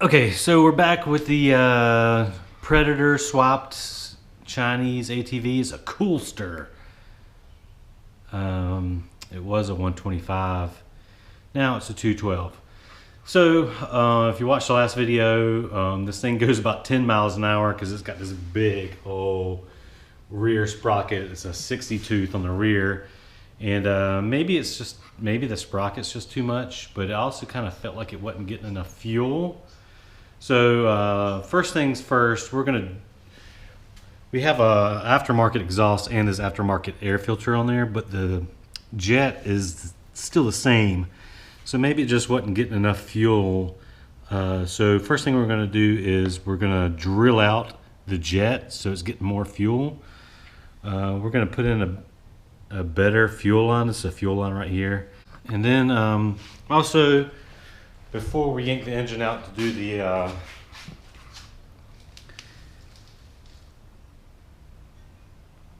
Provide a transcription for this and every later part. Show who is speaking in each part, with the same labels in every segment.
Speaker 1: Okay, so we're back with the Predator swapped Chinese ATV. It's a Coolster. It was a 125. Now it's a 212. So if you watched the last video, this thing goes about 10 miles an hour because it's got this big old rear sprocket. It's a 60 tooth on the rear, and maybe the sprocket's just too much, but it also kind of felt like it wasn't getting enough fuel. So first things first, we have a aftermarket exhaust and this aftermarket air filter on there, but the jet is still the same. So maybe it just wasn't getting enough fuel. So first thing we're gonna do is we're gonna drill out the jet so it's getting more fuel. We're gonna put in a better fuel line. This is a fuel line right here. And then also, before we yank the engine out to do the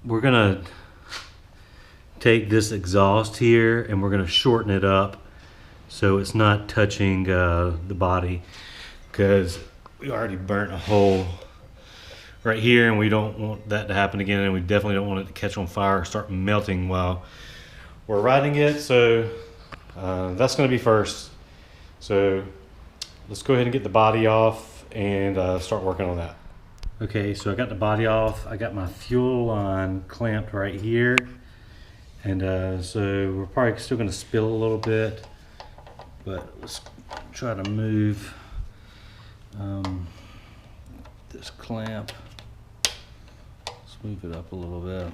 Speaker 1: we're gonna take this exhaust here and we're gonna shorten it up so it's not touching the body, because we already burnt a hole right here and we don't want that to happen again, and we definitely don't want it to catch on fire or start melting while we're riding it. So that's gonna be first. So let's go ahead and get the body off and start working on that. Okay, so I got the body off. I got my fuel line clamped right here. And so we're probably still gonna spill a little bit, but let's try to move this clamp. Let's move it up a little bit.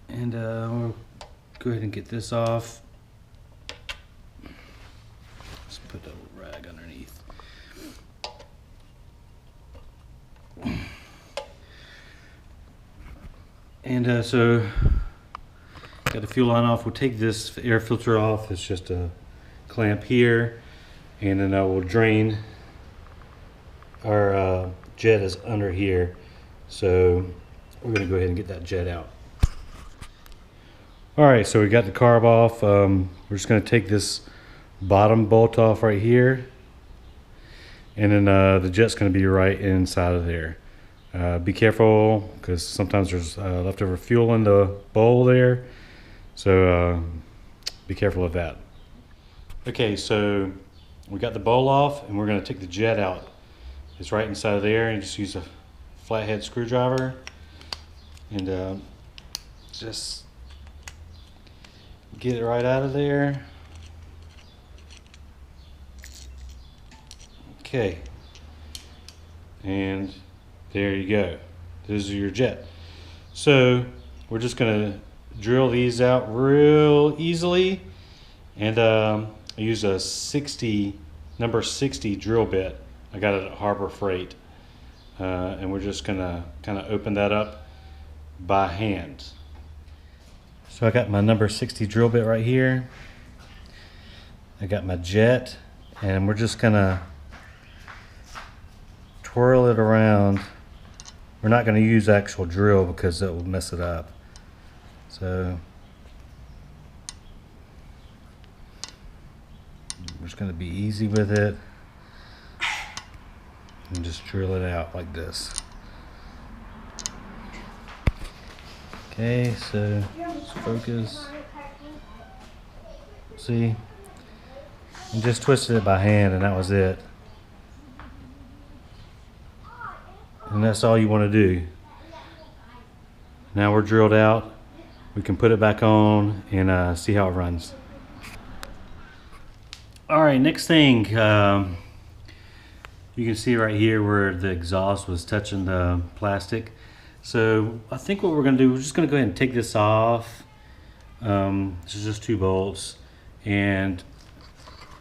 Speaker 1: And we'll go ahead and get this off. Let's put a rag underneath. And so got the fuel line off. We'll take this air filter off. It's just a clamp here, and then I will drain. Our jet is under here, so we're gonna go ahead and get that jet out. All right, so we got the carb off. We're just gonna take this bottom bolt off right here, and then the jet's gonna be right inside of there. Be careful, because sometimes there's leftover fuel in the bowl there, so be careful of that. Okay, so we got the bowl off and we're gonna take the jet out. It's right inside of there, and just use a flathead screwdriver and just get it right out of there. Okay, and there you go. This is your jet. So we're just gonna drill these out real easily, and I use a number 60 drill bit. I got it at Harbor Freight, and we're just gonna kind of open that up by hand. So I got my number 60 drill bit right here. I got my jet, and we're just gonna twirl it around. We're not going to use actual drill because that will mess it up. So we're just going to be easy with it and just drill it out like this. Okay, so let's focus. See? And just twisted it by hand, and that was it. And that's all you want to do. Now we're drilled out. We can put it back on and see how it runs. All right, next thing, you can see right here where the exhaust was touching the plastic. So I think what we're gonna do, we're just gonna go ahead and take this off. This is just 2 bolts, and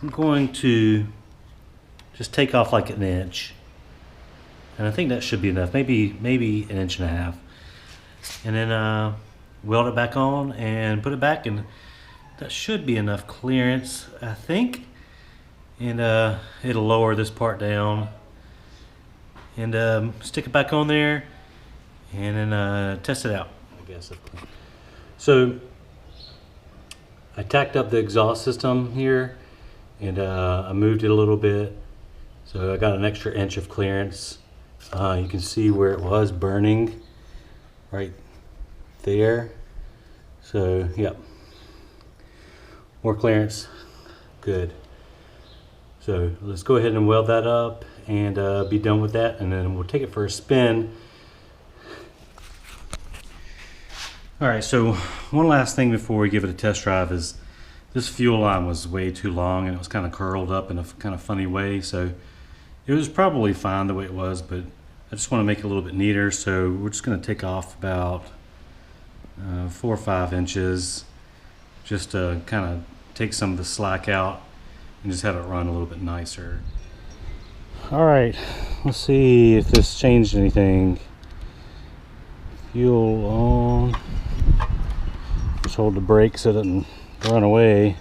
Speaker 1: I'm going to just take off like 1 inch. And I think that should be enough, maybe 1.5 inches. And then weld it back on and put it back, and that should be enough clearance, I think. And it'll lower this part down. And stick it back on there, and then test it out, I guess. So I tacked up the exhaust system here, and I moved it a little bit, so I got an extra inch of clearance. You can see where it was burning right there. So yep, more clearance, good. So let's go ahead and weld that up and be done with that, and then we'll take it for a spin. All right, so one last thing before we give it a test drive is this fuel line was way too long and it was kind of curled up in a kind of funny way. So it was probably fine the way it was, but I just want to make it a little bit neater. So we're just going to take off about 4 or 5 inches just to kind of take some of the slack out and just have it run a little bit nicer. All right, let's see if this changed anything. Fuel on. Just hold the brake so it doesn't run away.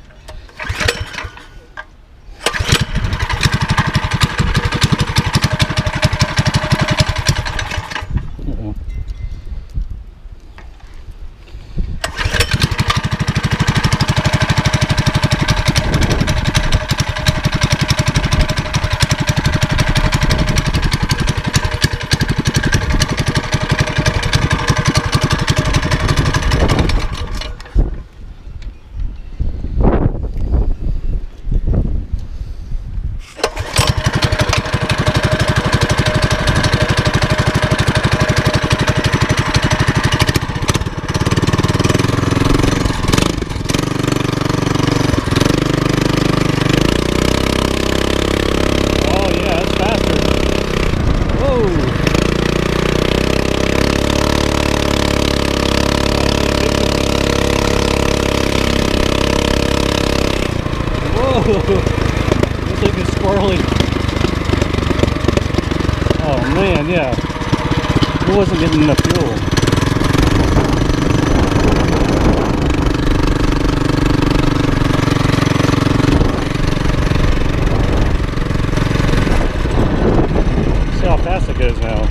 Speaker 1: It's looking squirrely. Oh man, yeah. It wasn't getting enough fuel. See how fast it goes now.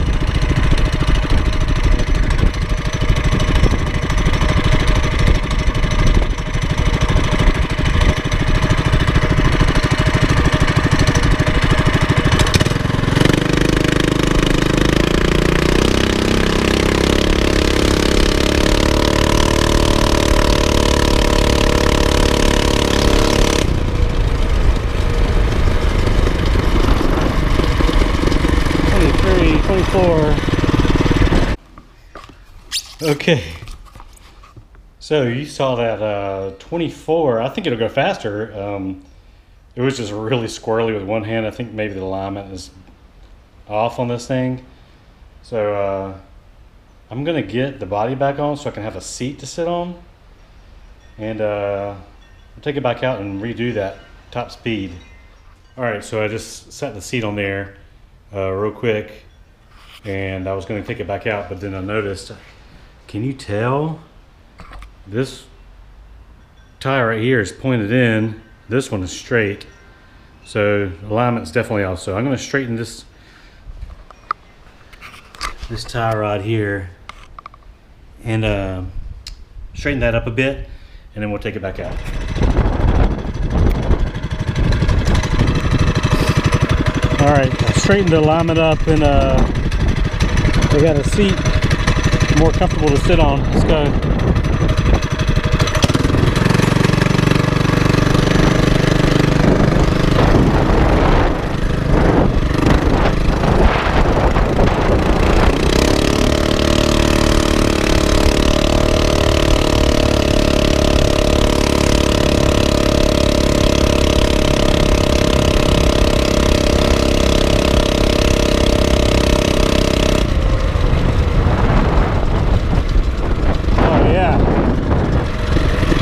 Speaker 1: Okay, so you saw that 24. I think it'll go faster. It was just really squirrely with one hand. I think maybe the alignment is off on this thing. So I'm gonna get the body back on so I can have a seat to sit on, and I'll take it back out and redo that top speed. All right, so I just set the seat on there real quick, and I was gonna take it back out, but then I noticed, can you tell? This tire right here is pointed in. This one is straight. So alignment's definitely off. So I'm gonna straighten this tie rod here and straighten that up a bit, and then we'll take it back out. All right, I straightened the alignment up, and I got a seat more comfortable to sit on. Let's go.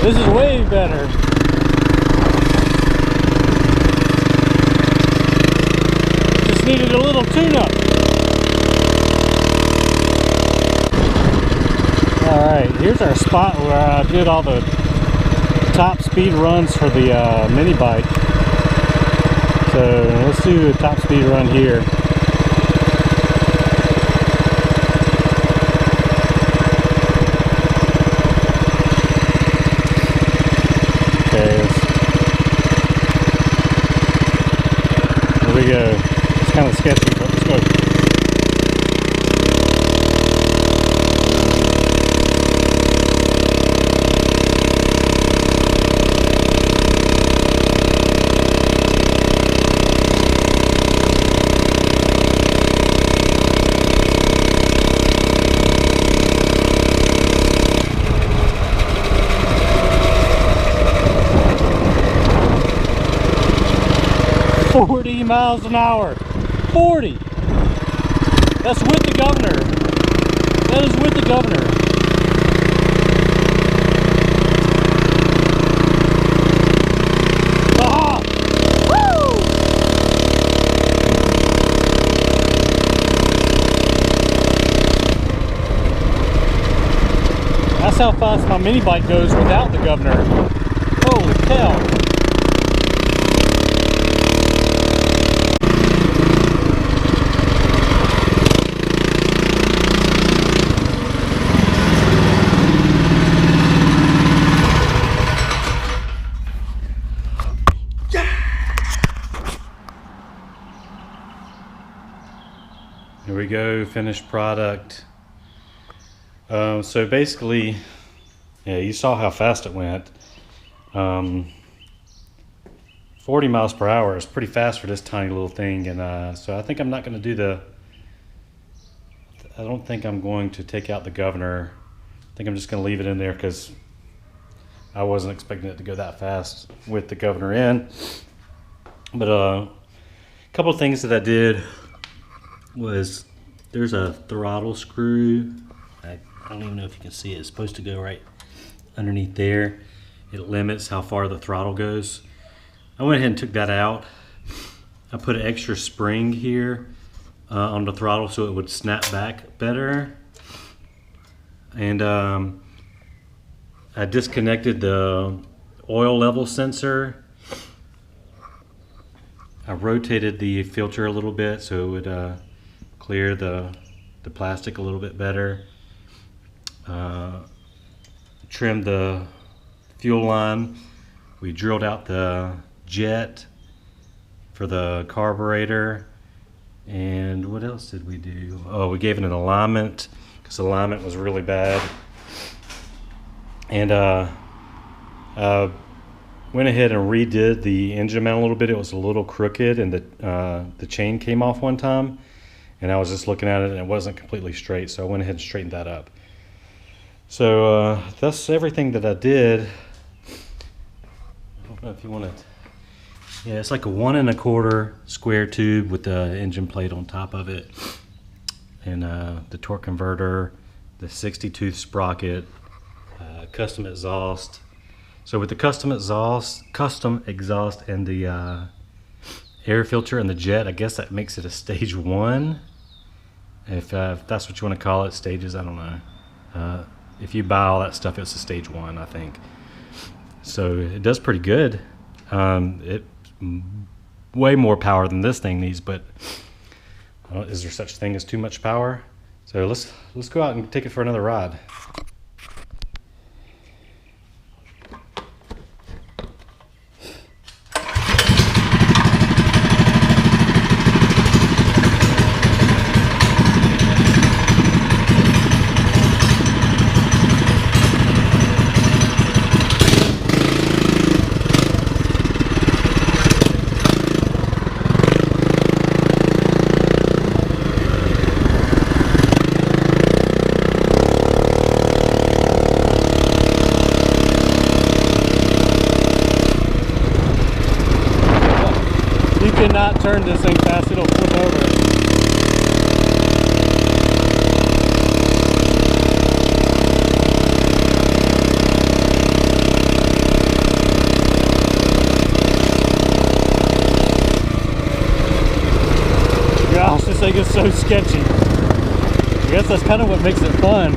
Speaker 1: This is way better. Just needed a little tune-up. Alright, here's our spot where I did all the top speed runs for the mini bike. So let's do a top speed run here. kind of sketchy, but let's go. Miles an hour. 40. That's with the governor. That is with the governor. Ah! Woo! That's how fast my mini bike goes without the governor. Holy cow. Here we go, finished product. So basically, yeah, you saw how fast it went. 40 miles per hour is pretty fast for this tiny little thing, and so I think I'm not going to do I don't think I'm going to take out the governor. I think I'm just going to leave it in there because I wasn't expecting it to go that fast with the governor in. But a couple of things that I did was, there's a throttle screw. I don't even know if you can see it. It's supposed to go right underneath there. It limits how far the throttle goes. I went ahead and took that out. I put an extra spring here on the throttle so it would snap back better. And I disconnected the oil level sensor. I rotated the filter a little bit so it would clear the plastic a little bit better. Trimmed the fuel line. We drilled out the jet for the carburetor. And what else did we do? Oh, we gave it an alignment because the alignment was really bad. And went ahead and redid the engine mount a little bit. It was a little crooked and the chain came off one time. And I was just looking at it and it wasn't completely straight, so I went ahead and straightened that up. So that's everything that I did. I don't know if you want to. Yeah, it's like a 1 1/4 square tube with the engine plate on top of it, and the torque converter, the 60-tooth sprocket, custom exhaust. So with the custom exhaust, and the air filter and the jet, I guess that makes it a stage 1. If that's what you want to call it, stages, I don't know. If you buy all that stuff, it's a stage 1, I think. So it does pretty good. It's way more power than this thing needs, but is there such thing as too much power? So let's go out and take it for another ride. Cannot turn this thing fast, it'll flip over. Gosh, this thing is so sketchy. I guess that's kind of what makes it fun.